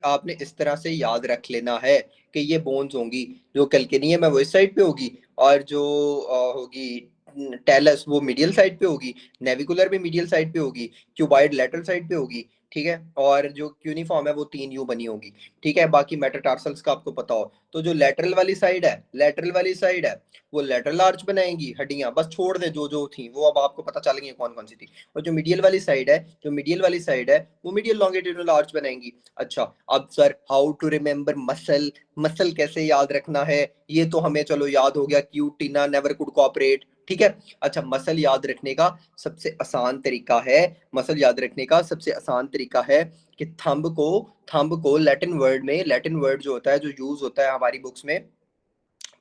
आपने इस तरह से याद रख लेना है कि ये बोन्स होंगी, जो कैल्केनियम है वो इस साइड पे होगी, और जो होगी टेलस वो मीडियल साइड पे होगी, नेविकुलर भी मीडियल साइड पे होगी, क्यूबाइड लेटरल साइड पे होगी, ठीक है, और जो क्यूनिफॉर्म है वो 3 यू बनी होगी, ठीक है। बाकी मेटाटार्सल्स का आपको पता हो, तो जो लेटरल वाली साइड है, लेटरल वाली साइड है वो लेटरल आर्च बनाएंगी हड्डियां, बस छोड़ दे जो जो थी वो अब आपको पता चल गई कौन कौन सी थी। और जो मीडियल वाली साइड है, जो मीडियल वाली साइड है वो मीडियल लॉन्गिट्यूडिनल आर्च बनाएंगी। अच्छा, अब sir how to remember muscle, muscle कैसे याद रखना है, ये तो हमें चलो याद हो गया, cute Tina never could cooperate, ठीक है। अच्छा, मसल याद रखने का सबसे आसान तरीका है, मसल याद रखने का सबसे आसान तरीका है कि थंब को लैटिन वर्ड में, लैटिन वर्ड जो होता है, जो यूज होता है हमारी बुक्स में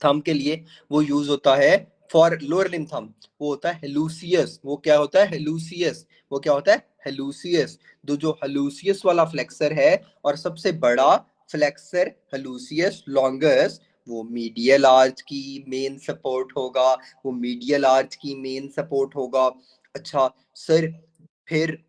थंब के लिए, वो यूज होता है फॉर लोअर लिम्ब थंब, वो होता है हेलूसियस। वो क्या होता है? हेलूसियस। वो क्या होता है? हेलूसियस। जो हेलूसियस वाला फ्लेक्सर है और सबसे बड़ा फ्लेक्सर हेलूसियस लॉन्गस, वो मीडियल आर्च की मेन सपोर्ट होगा, वो मीडियल आर्च की मेन सपोर्ट होगा। अच्छा सर, फिर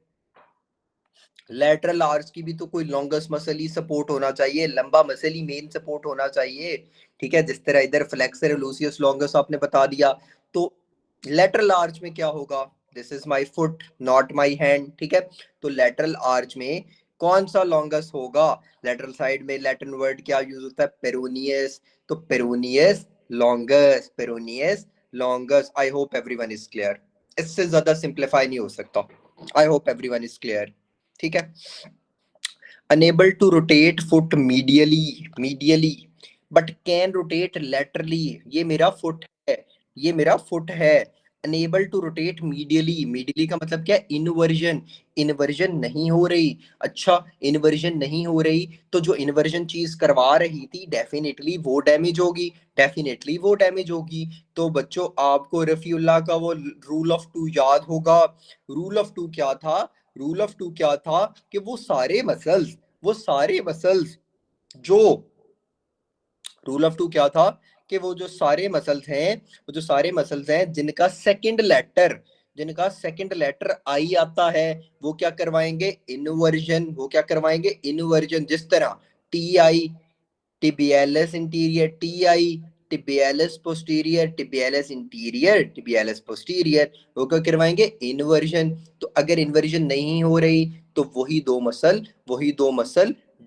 लेटरल आर्च की भी तो कोई लॉन्गेस्ट मसल ही सपोर्ट होना चाहिए, लंबा मसल ही मेन सपोर्ट होना चाहिए, ठीक है। जिस तरह इधर फ्लेक्सर लूसियस लॉन्गेस्ट आपने बता दिया, तो लेटरल आर्च में क्या होगा? This is my foot not my hand, ठीक है। तो लेटरल आर्च में कौन सा लॉन्गेस्ट होगा? लेटरल साइड में लैटिन वर्ड क्या यूज होता है? पेरोनियस। तो peroneus longest, peroneus longest. I hope everyone is clear, इससे ज्यादा सिंप्लीफाई नहीं हो सकता। I hope everyone is clear, ठीक है। Unable to rotate foot medially but can rotate laterally, ये मेरा फुट है, ये मेरा फुट है। Unable to rotate medially, medially का मतलब क्या है? इनवर्जन, इनवर्जन नहीं हो रही। अच्छा, इनवर्जन नहीं हो रही, तो जो इनवर्जन चीज करवा रही थी डेफिनेटली वो डैमेज होगी, डेफिनेटली वो डैमेज होगी। तो बच्चों आपको रफीउल्लाह का वो रूल ऑफ टू याद होगा। रूल ऑफ टू क्या था? रूल ऑफ टू क्या था कि वो सारे मसल्स जो, रूल ऑफ टू क्या था कि वो जो सारे मसल्स हैं, वो जो सारे मसल्स हैं जिनका सेकंड लेटर आई आता है, वो क्या करवाएंगे? इनवर्जन। वो क्या करवाएंगे? इनवर्जन। जिस तरह T I, tibialis interior, T I, tibialis posterior, tibialis interior, tibialis posterior, वो क्या करवाएंगे? इनवर्जन। तो अगर इन्वर्जन नहीं हो रही तो वही दो मसल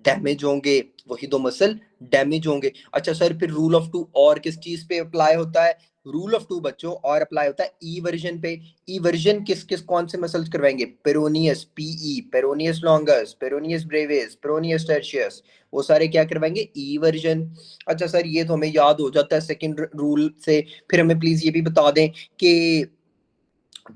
डैमेज होंगे, वही दो मसल डैमेज होंगे। अच्छा सर, फिर रूल ऑफ टू और किस चीज पे अप्लाई होता है? रूल ऑफ टू बच्चों और अप्लाई होता है ई वर्जन पे। ई वर्जन किस किस कौन से मसल्स करवाएंगे? Peroneus, PE, peroneus longus, peroneus brevis, peroneus tertius, वो सारे क्या करवाएंगे? ई वर्जन। अच्छा सर, ये तो हमें याद हो जाता है सेकंड रूल से। फिर हमें प्लीज ये भी बता दें कि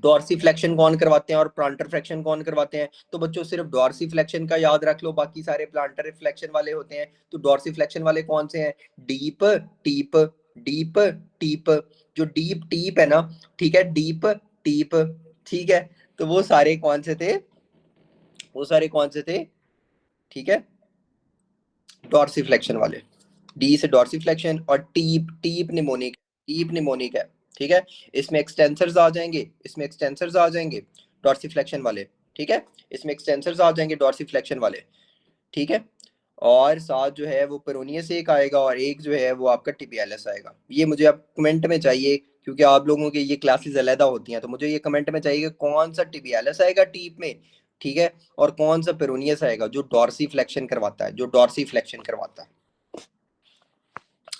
डॉर्सीफ्लेक्शन कौन करवाते हैं और प्लांटर फ्लेक्शन कौन करवाते हैं? तो बच्चों सिर्फ डॉर्सीफ्लेक्शन का याद रख लो, बाकी सारे प्लांटर रिफ्लेक्शन वाले होते हैं। तो डॉर्सीफ्लेक्शन वाले कौन से हैं? डीप टीप, डीप टीप, जो डीप टीप है ना, ठीक है, डीप टीप, ठीक है। तो वो सारे कौन से थे? वो सारे कौन से थे? ठीक है, डॉर्सीफ्लेक्शन वाले। डी से डॉर्सीफ्लेक्शन, और टीप, टीप निमोनिक, टीप निमोनिक है, ठीक है। इसमें एक्सटेंसर्स आ जाएंगे, इसमें एक्सटेंसर्स आ जाएंगे डॉर्सीफ्लेक्शन वाले, ठीक है। इसमें एक्सटेंसर्स आ जाएंगे डॉर्सीफ्लेक्शन वाले, ठीक है। और साथ जो है वो पेरोनियस एक आएगा, और एक जो है वो आपका टिबियालिस आएगा। ये मुझे आप कमेंट में चाहिए, क्योंकि आप लोगों के ये क्लासेस अलहदा होती हैं, तो मुझे ये कमेंट में चाहिए कि कौन सा टिबियालिस आएगा टीप में, ठीक है, और कौन सा पेरोनियस आएगा जो डॉर्सीफ्लेक्शन करवाता है, जो डॉर्सीफ्लेक्शन करवाता है।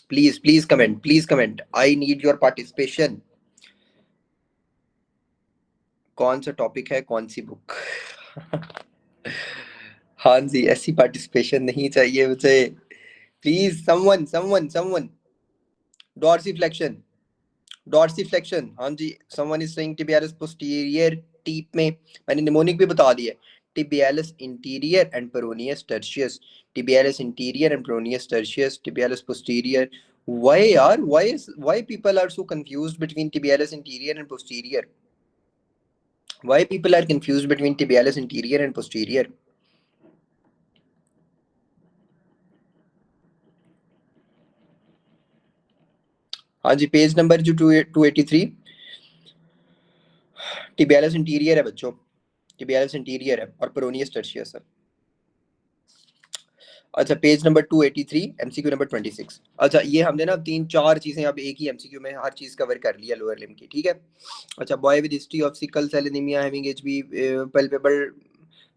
Please please comment, please comment, I need your participation. कौन सा टॉपिक है, कौन सी बुक? हाँ जी, ऐसी पार्टिसिपेशन नहीं चाहिए मुझे। Please someone someone someone, dorsiflexion, dorsiflexion, हाँ जी। Someone is saying tibialis posterior टीप में, मैंने निमोनिक भी बता दिया। Tibialis anterior and peroneus tertius, tibialis anterior and peroneus tertius, tibialis posterior. Why यार, why people are so confused between tibialis anterior and posterior? Why people are confused between tibialis anterior and posterior? हाँ जी, page number जो 283, tibialis interior है बच्चों, tibialis interior है और peroneus टर्शियस है। अच्छा page number 283 MCQ number 26। अच्छा ये हमने ना 3-4 चीजें अब एक ही एमसीक्यू में हर चीज कवर कर लिया लोअर लिम्ब की, ठीक है। अच्छा boy with history of sickle cell anaemia having HB palpable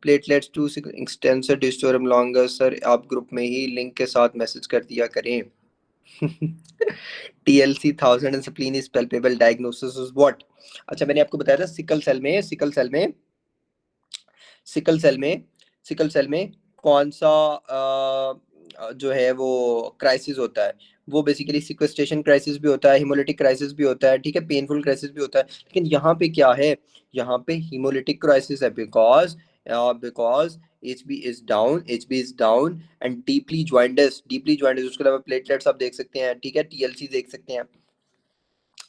platelets to extensive डिस्टोरम लॉन्गर, सर आप ग्रुप में ही लिंक के साथ मैसेज कर दिया करें। TLC 1000 and spleen is palpebral, diagnosis is what. अच्छा मैंने आपको बताया था सिकल सेल में सिकल सेल में कौन सा जो है वो क्राइसिस होता है, वो बेसिकली सिक्वेस्ट्रेशन क्राइसिस भी होता है, हिमोलिटिक क्राइसिस भी होता है, ठीक है, पेनफुल क्राइसिस भी होता है। लेकिन यहाँ पे क्या है, यहाँ पे हिमोलिटिक क्राइसिस है, because HB is down and deeply jointed, उसके अलावा प्लेटलेट्स आप देख सकते हैं, ठीक है, टीएलसी देख सकते हैं,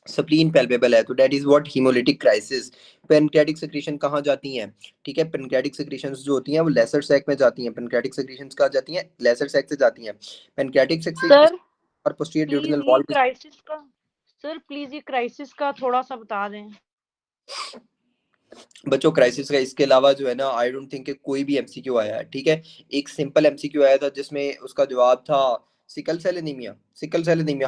स्प्लीन पैल्पेबल है, तो that is what haemolytic crisis. Pancreatic secretion कहाँ जाती हैं, ठीक है, पेनक्रेटिक सेक्रेशंस जो होती हैं वो लेसर सैक में जाती हैं, पेनक्रेटिक सेक्रेशंस कहाँ जाती हैं, लेसर सैक से जाती हैं। पेनक्रेटिक सेक्रेशन सर और पोस्टीरियर प्लीज ड्यूडेनल ये वॉल की। क्राइसिस का सर प्लीज ये क्राइसिस का थोड़ा सा बता दें। बच्चों क्राइसिस का इसके अलावा जो है ना, आई डोंट थिंक कि कोई भी एमसीक्यू आया है, ठीक है। एक सिंपल एमसीक्यू आया था जिसमें उसका जवाब था सिकल सेल एनीमिया।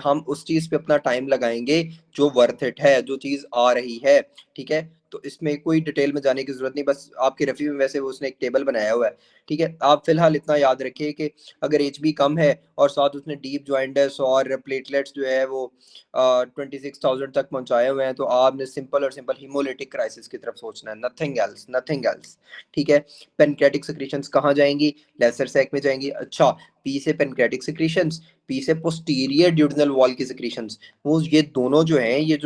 हम उस चीज पे अपना टाइम लगाएंगे जो वर्थ इट है, जो चीज आ रही है, ठीक है। तो इसमें कोई डिटेल में जाने की जरूरत नहीं, बस आपके रफी में वैसे वो उसने एक टेबल बनाया हुआ है, ठीक है। आप फिलहाल इतना याद रखिए कि अगर एचबी कम है और साथ उसने डीप ज्वाइंटस और प्लेटलेट्स जो है वो 26,000 तक पहुंचाए हुए हैं, तो आपने सिंपल और सिंपल हिमोलिटिक क्राइसिस की तरफ सोचना है, नथिंग एल्स, ठीक है। पेनक्रेटिक सेक्रेशंस कहाँ जाएंगी, लेसर सैक में जाएंगी। अच्छा पी से पेनक्रेटिक सेक्रेशंस, पी से पोस्टीरियर ड्यूडेनल वॉल की सेक्रेशंस, वो ये जो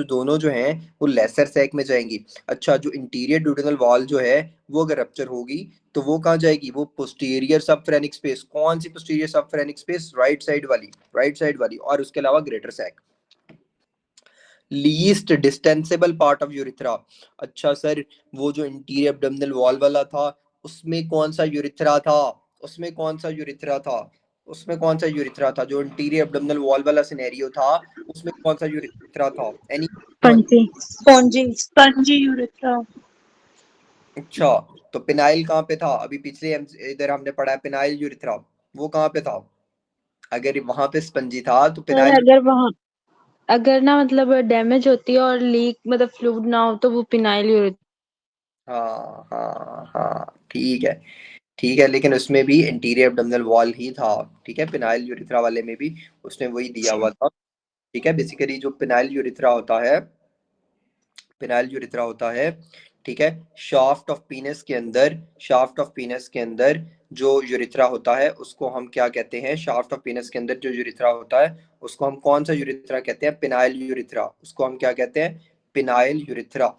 दोनों जो हैं वो लेसर सैक में जाएंगी। अच्छा जो इंटीरियर ड्यूडेनल वॉल जो है वो अगर रप्चर होगी तो वो कहाँ जाएगी, वो पोस्टीरियर सबफ्रेनिक स्पेस, कौन सी posterior subphrenic space, right side वाली, और उसके अलावा greater sac, least distensible part of urethra. अच्छा सर वो जो इंटीरियर एब्डोमिनल वॉल वाला था उसमें कौन सा यूरिथ्रा था, जो इंटीरियर एब्डोमिनल वॉल वाला सिनेरियो था उसमें कौन सा यूरिथ्रा था, any. Spongy spongy spongy urethra. अच्छा तो पिनाइल कहाँ पे था, अभी पिछले इधर हमने पढ़ा है पिनाइल यूरिथ्रा, वो कहाँ पे था, अगर वहां पे स्पंजी था तो सर पिनाइल। अगर ना मतलब डैमेज होती है और लीक मतलब फ्लूइड ना हो तो वो पिनाइल यूरेथ्रा। हाँ हाँ हाँ ठीक है, लेकिन उसमें भी इंटीरियर एब्डोमिनल वॉल ही था, ठीक है, पिनाइल यूरिथ्रा वाले में भी उसने वही दिया हुआ था, ठीक है। बेसिकली जो पिनाइल यूरिथ्रा होता है, ठीक है, शाफ्ट ऑफ पीनस के अंदर जो यूरिथ्रा होता है उसको हम क्या कहते हैं, शाफ्ट ऑफ पीनस के अंदर जो यूरिथ्रा होता है उसको हम कौन सा यूरिथ्रा कहते हैं, पिनाइल यूरिथ्रा, उसको हम क्या कहते हैं, पिनाइल यूरिथ्रा।